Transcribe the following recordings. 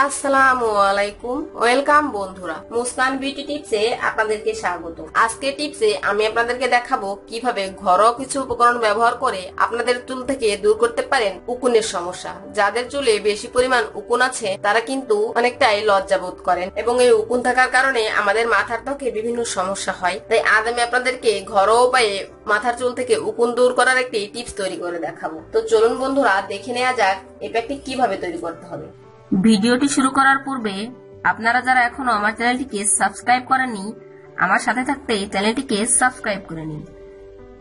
আসসালামু আলাইকুম, ওয়েলকাম বন্ধুরা। মুস্কান বিউটি টিপসে আপনাদেরকে স্বাগত। আজকে টিপসে আমি আপনাদেরকে দেখাবো কিভাবে ঘরোয়া কিছু উপকরণ ব্যবহার করে আপনাদের চুল থেকে দূর করতে পারেন উকুনের সমস্যা। যাদের চুলে বেশি পরিমাণ উকুন আছে তারা কিন্তু অনেকটাই লজ্জাবোধ করেন এবং এই উকুন থাকার কারণে আমাদের মাথার ত্বকে বিভিন্ন সমস্যা হয়। তাই আজ আমি আপনাদেরকে ঘরোয়া উপায়ে মাথার চুল থেকে উকুন দূর করার একটি টিপস তৈরি করে দেখাবো। তো চলুন বন্ধুরা, দেখে নেওয়া যাক এই প্যাকটি কিভাবে তৈরি করতে হবে। ভিডিওটি শুরু করার পূর্বে আপনারা যারা এখনো আমার চ্যানেলটিকে সাবস্ক্রাইব করেননি, আমার সাথে থাকতে চ্যানেলটিকে সাবস্ক্রাইব করে নিন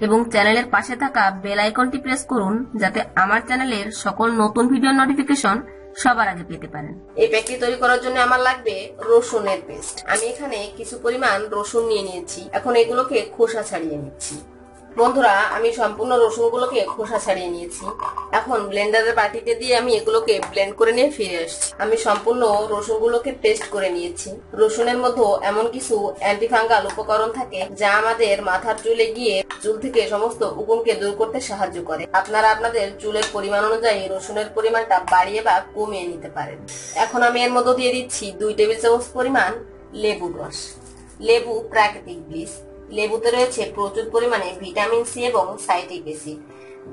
এবং চ্যানেলের পাশে থাকা বেল আইকনটি প্রেস করুন যাতে আমার চ্যানেলের সকল নতুন ভিডিও নোটিফিকেশন সবার আগে পেতে পারেন। এই প্যাকটি তৈরি করার জন্য আমার লাগবে রসুনের পেস্ট। আমি এখানে কিছু পরিমাণ রসুন নিয়ে নিয়েছি। এখন এগুলোকে খোসা ছাড়িয়ে নিচ্ছি। বন্ধুরা, আমি সম্পূর্ণ রসুনগুলোকে খোসা ছাড়িয়ে নিয়েছি। এখন ব্লেন্ডারের বাটিতে দিয়ে আমি এগুলোকে ব্লেন্ড করে নিয়ে ফিরে আসছি। আমি সম্পূর্ণ রসুনগুলোকে পেস্ট করে নিয়েছি। রসুনের মধ্যে এমন কিছু অ্যান্টিফাঙ্গাল উপকরণ থাকে যা আমাদের মাথার চুলে গিয়ে চুল থেকে সমস্ত উকুনকে দূর করতে সাহায্য করে। আপনারা আপনাদের চুলের পরিমাণ অনুযায়ী রসুনের পরিমাণটা বাড়িয়ে বা কমিয়ে নিতে পারেন। এখন আমি এর মধ্যে দিয়ে দিচ্ছি 2 টেবিল চামচ পরিমাণ লেবুর রস। লেবু প্রাকৃতিক ব্লিচ। লেবুতে রয়েছে প্রচুর পরিমাণে ভিটামিন সি এবং সাইট্রিক অ্যাসিড,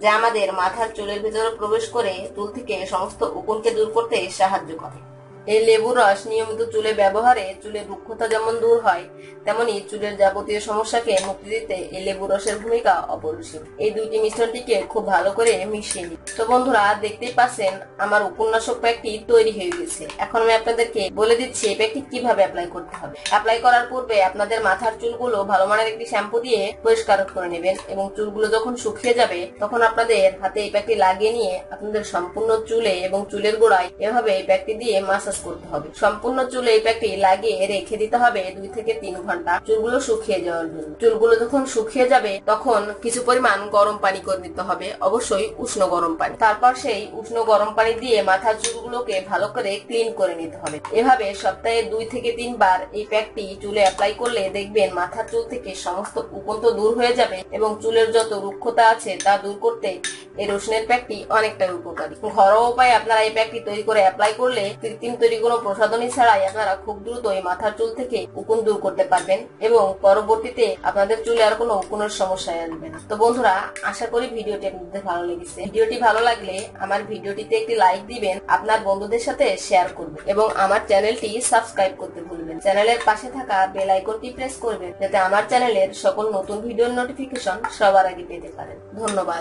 যা আমাদের মাথার চুলের ভিতরে প্রবেশ করে চুল থেকে সমস্ত উকুনকে দূর করতে সাহায্য করে। এই লেবুর রস নিয়মিত চুলে ব্যবহারে চুলের রুক্ষতা যেমন দূর হয়, তেমনি চুলের যাবতীয় সমস্যাকে মুক্তি দিতে এই লেবুর রসের ভূমিকা অপরিসীম। এই দুইটি মিশ্রণটিকে খুব ভালো করে মিশিয়ে নিই। তো বন্ধুরা, দেখতেই পাচ্ছেন আমার উকুননাশক প্যাকটি তৈরি হয়ে গেছে। এখন আমি আপনাদেরকে বলে দিচ্ছি এই প্যাকটি কিভাবে অ্যাপ্লাই করতে হবে। অ্যাপ্লাই করার পূর্বে আপনাদের মাথার চুলগুলো ভালো মানের একটি শ্যাম্পু দিয়ে পরিষ্কার করে নেবেন এবং চুলগুলো যখন শুকিয়ে যাবে তখন আপনাদের হাতে এই প্যাকটি লাগিয়ে নিয়ে আপনাদের সম্পূর্ণ চুলে এবং চুলের গোড়ায় এভাবে এই প্যাকটি দিয়ে মাসাজ করতে হবে। সম্পূর্ণ চুলে এই প্যাকটি লাগিয়ে রেখে দিতে হবে 2 থেকে 3 ঘন্টা চুলগুলো শুকিয়ে যাওয়ার জন্য। চুলগুলো যখন শুকিয়ে যাবে তখন কিছু পরিমাণ গরম পানি করে নিতে হবে, অবশ্যই উষ্ণ গরম পানি। তারপর সেই উষ্ণ গরম পানি দিয়ে মাথার চুলগুলোকে ভালো করে ক্লিন করে নিতে হবে। এভাবে সপ্তাহে 2 থেকে 3 বার এই প্যাকটি চুলে অ্যাপ্লাই করলে দেখবেন মাথার চুল থেকে সমস্ত উকুন তো দূর হয়ে যাবে এবং চুলের যত রুক্ষতা আছে তা দূর করতে এই রসুনের প্যাকটি অনেকটা উপকারী। ঘরোয়া উপায়ে আপনারা এই প্যাকটি তৈরি করে অ্যাপ্লাই করলে কৃত্রিম তৈরি কোনো প্রসাধনী ছাড়াই আপনারা খুব দ্রুত এই মাথার চুল থেকে উকুন দূর করতে পারবেন এবং পরবর্তীতে আপনাদের চুলে আর কোনো উকুনের সমস্যা আসবে না। তো বন্ধুরা, আশা করি ভিডিওটি আপনাদের ভালো লেগেছে। ভিডিওটি ভালো লাগলে আমার ভিডিওটিতে একটি লাইক দিবেন, আপনার বন্ধুদের সাথে শেয়ার করবেন এবং আমার চ্যানেলটি সাবস্ক্রাইব করতে ভুলবেন। চ্যানেলের পাশে থাকা বেল আইকনটি প্রেস করবেন যাতে আমার চ্যানেলের সকল নতুন ভিডিওর নোটিফিকেশন সবার আগে পেতে পারেন। ধন্যবাদ।